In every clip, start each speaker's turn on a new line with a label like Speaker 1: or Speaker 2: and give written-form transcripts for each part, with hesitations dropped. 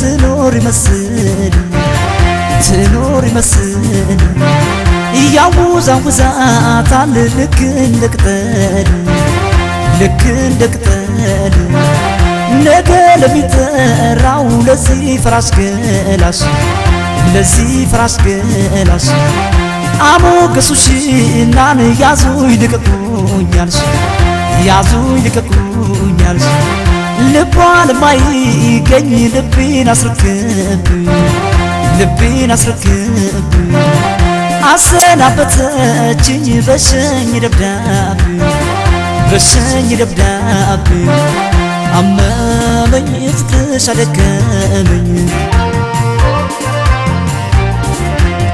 Speaker 1: تنور يمثل تنور يمثل يعوز عوزات على لكن لكتل لكن لكتل نقل بيتراو لزي فراش كلاش لزي فراش كلاش عمو قصوشي نان يازو يدككونيالش يازو يدككونيالش لبوان ما يجني لبين أسركب لبين أسركب عسنا بتجني بشني لبداب بشني لبداب أما من يفتش عليك من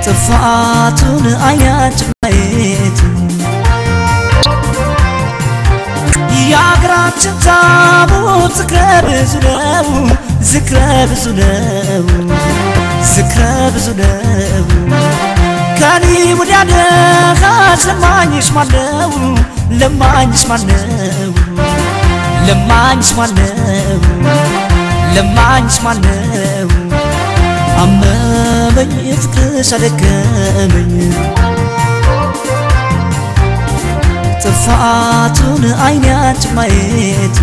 Speaker 1: تفاتون آيات ميت يا قرات تابو ذكرى بزناو ذكرى بزناو ذكرى بزناو كاني ودانا خاش لما يشمعناو لما يشمعناو لما يشمعناو لما يشمعناو أما من يفتش عليك من تفاتون عينات ميت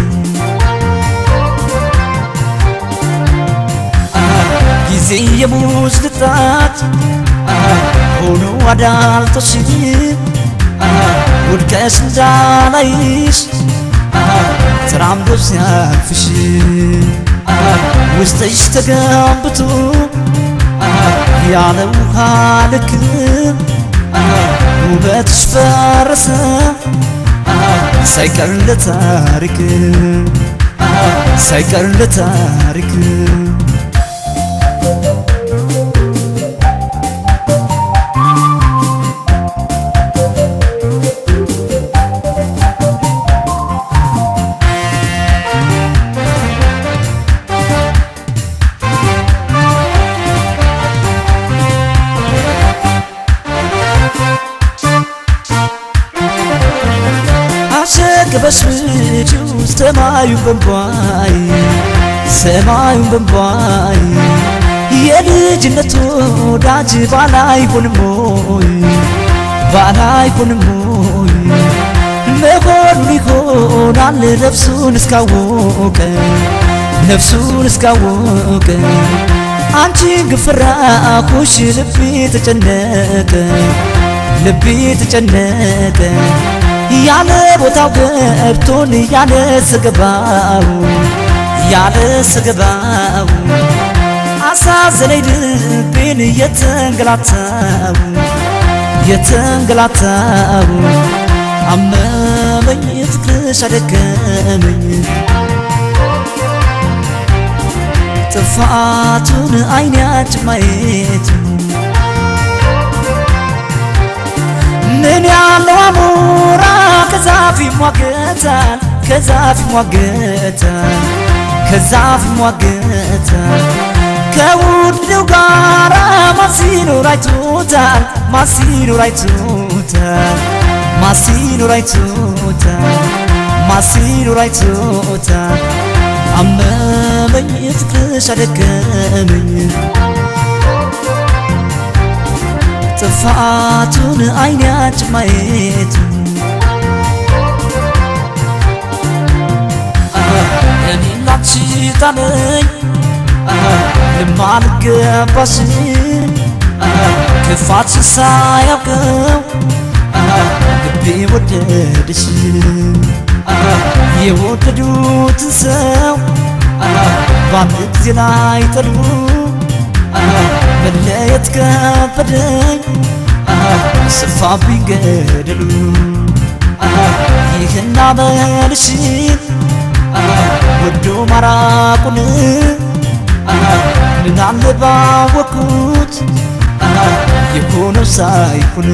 Speaker 1: يزي يبوز لطات هونو عدال تصيب والكاس نزالايش ترعم دوسيا فشي وستيش تقابتو يعلو حالك وباتش فارسة سيكر لتارك سيكر لتارك بس بجوز سمايو بمبواي سمايو بمبواي يلي جنتو داجي بالاي بنموي بالاي بنموي ميكون على نفسو نسكاوك نفسو نسكاوك አንቺን ግፍራኩሽ ልቤ ተጨነቀ ልቤ ተጨነቀ ያለ ቦታው ገብቶን ያለ ስገባው አሳዘነኝ ልቤን የተንገላታው አመመኝ ፍቅርሽ አደከመኝ ጥፋቱን አይናች ማየት ምን ያለው አሞራ ከዛፍ ይሟገታል ከውድው ጋራ ማሲኖር አይቶታል አመመኝ ፍቅርሽ አደከመኝ ጥፋቱን አይናች ማየት እኔና አንቺ ታነኝ ለማልገባሽ ክፋት ሳያውቀው ልቤ ወደደሽ የወደዱትን ሰው በአንድ ጊዜ ላይ ጠሉ መለየት ከበደኝ ስፋብኝ ገደሉ ይህን አመልሽን ወዶ ማራቁን ምን አለ ባወቅኩት የሆነው ሳይሆን